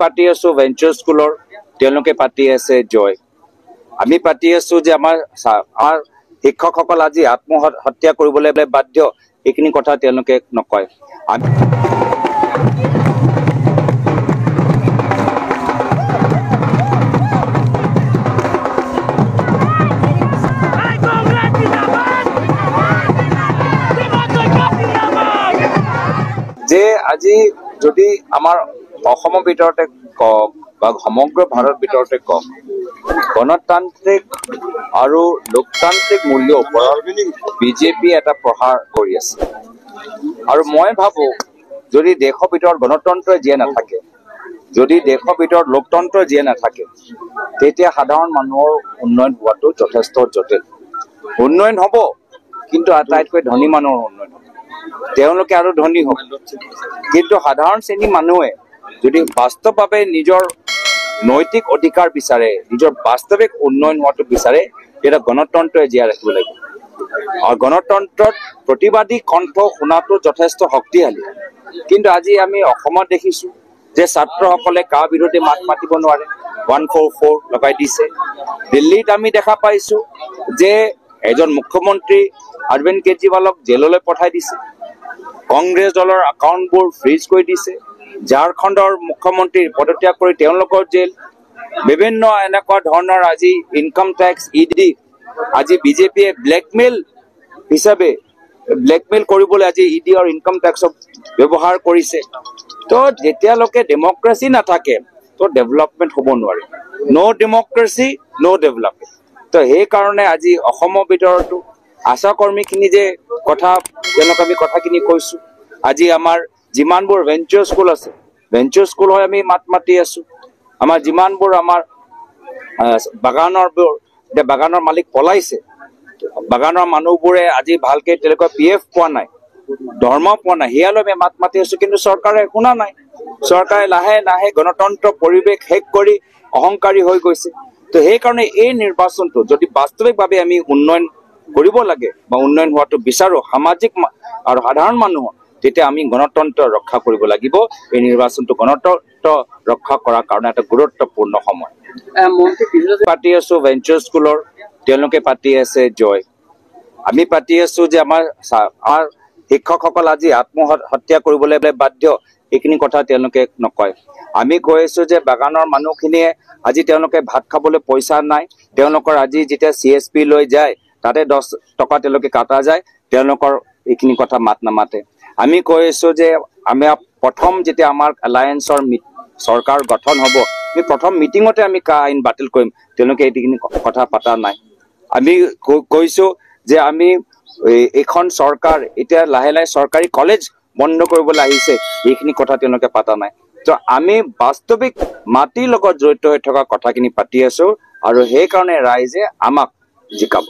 পাতি আছো ভেঞ্চাৰ স্কুলৰ তেওঁলোকে পাতি আছে জয় আমি পাতি আছো যে আমাৰ শিক্ষকসকল আজি আত্মহত্যা কৰিবলৈ বাধ্য এইখিনি কথা তেওঁলোকে নকয় যে আজি যদি আমাৰ অসমৰ ভিতৰতে কক বা সমগ্ৰ ভাৰত ভিতৰতে কক গণতান্ত্ৰিক আৰু লোকতান্ত্ৰিক মূল্যৰ ওপৰত বিজেপি এটা প্ৰহাৰ কৰি আছে আৰু মই ভাবো যদি দেশৰ ভিতৰত গণতন্ত্ৰ জীয়াই নাথাকে যদি দেশৰ ভিতৰত লোকতন্ত্ৰ জীয়াই নাথাকে তেতিয়া সাধাৰণ মানুহৰ উন্নয়ন হোৱাটো যথেষ্ট জটিল উন্নয়ন হ'ব কিন্তু আটাইতকৈ ধনী মানুহৰ উন্নয়ন হ'ব তেওঁলোকে আৰু ধনী হ'ব কিন্তু সাধাৰণ শ্ৰেণীৰ মানুহে যদি বাস্তৱভাৱে নিজৰ নৈতিক অধিকাৰ বিচাৰে নিজৰ বাস্তৱিক উন্নয়ন হোৱাটো বিচাৰে তেতিয়া গণতন্ত্ৰই জীয়াই ৰাখিব লাগিব আৰু গণতন্ত্ৰত প্ৰতিবাদী কণ্ঠ শুনাটো যথেষ্ট শক্তিশালী কিন্তু আজি আমি অসমত দেখিছো যে ছাত্ৰসকলে কা বিৰোধী মাত মাতিব নোৱাৰে 144 লগাই দিছে দিল্লীত আমি দেখা পাইছো যে এজন মুখ্যমন্ত্ৰী অৰবিন্দ কেজৰিৱালক জেললৈ পঠাই দিছে কংগ্ৰেছ দলৰ একাউণ্টবোৰ ফ্ৰিজ কৰি দিছে ঝাৰখণ্ডৰ মুখ্যমন্ত্ৰী পদত্যাগ কৰি তেওঁলোকৰ জেল বিভিন্ন এনেকুৱা ধৰণৰ আজি ইনকাম টেক্স ইডি আজি বিজেপিয়ে ব্লেকমেইল হিচাপে ব্লেকমেইল কৰিবলৈ আজি ইডি আৰু ইনকাম টেক্সক ব্যৱহাৰ কৰিছে তো যেতিয়ালৈকে ডেমক্ৰেসি নাথাকে তো ডেভেলপমেন্ট হ'ব নোৱাৰে নো ডেমক্ৰেসি নো ডেভেলপমেন্ট তো সেই কাৰণে আজি অসমৰ ভিতৰতো আশা কৰ্মীখিনি যে কথা তেওঁলোক আমি কথাখিনি কৈছো আজি আমাৰ যিমানবোৰ ভেঞ্চাৰ স্কুল আছে ভেঞ্চাৰ স্কুল হয় আমি মাতি আছো আমাৰ যিমানবোৰ আমাৰ বাগানৰ মালিক পলাইছে বাগানৰ মানুহবোৰে আজি ভালকে তেওঁলোকৰ পিএফ পোৱা নাই ধৰ্ম পোৱা নাই সেয়ালৈ আমি মাতি আছো কিন্তু চৰকাৰে শুনা নাই চৰকাৰে লাহে লাহে গণতন্ত্ৰ পৰিৱেশ শেষ কৰি অহংকাৰী হৈ গৈছে তো সেই কাৰণে এই নিৰ্বাচনটো যদি বাস্তৱিকভাৱে আমি উন্নয়ন কৰিব লাগে বা উন্নয়ন হোৱাটো বিচাৰো সামাজিক আৰু সাধাৰণ মানুহৰ তেতিয়া আমি গণতন্ত্ৰ ৰক্ষা কৰিব লাগিব এই নিৰ্বাচনটো গণতন্ত্ৰ ৰক্ষা কৰাৰ কাৰণে এটা গুৰুত্বপূৰ্ণ সময় পাতি আছো ভেঞ্চাৰ স্কুলৰ তেওঁলোকে পাতি আছে জয় আমি পাতি আছো যে আমাৰ শিক্ষকসকল আজি আত্মহত্যা কৰিবলৈ বাধ্য এইখিনি কথা তেওঁলোকে নকয় আমি কৈ আছো যে বাগানৰ মানুহখিনিয়ে আজি তেওঁলোকে ভাত খাবলৈ পইচা নাই তেওঁলোকৰ আজি যেতিয়া CSP লৈ যায় তাতে 10 টকা তেওঁলোকে কাটা যায় তেওঁলোকৰ এইখিনি কথা মাত নামাতে আমি কৈ আছো যে আমি প্ৰথম যেতিয়া আমাৰ এলায়েন্সৰ সৰকাৰ গঠন হ'ব আমি প্ৰথম মিটিঙতে আমি কা আইন বাতিল কৰিম তেওঁলোকে এইখিনি কথা পাতা নাই আমি কৈছো যে আমি এখন চৰকাৰ এতিয়া লাহে লাহে চৰকাৰী কলেজ বন্ধ কৰিবলৈ আহিছে এইখিনি কথা তেওঁলোকে পাতা নাই তো আমি বাস্তৱিক মাটিৰ লগত জড়িত হৈ থকা কথাখিনি পাতি আছো আৰু সেই কাৰণে ৰাইজে আমাক জিকাব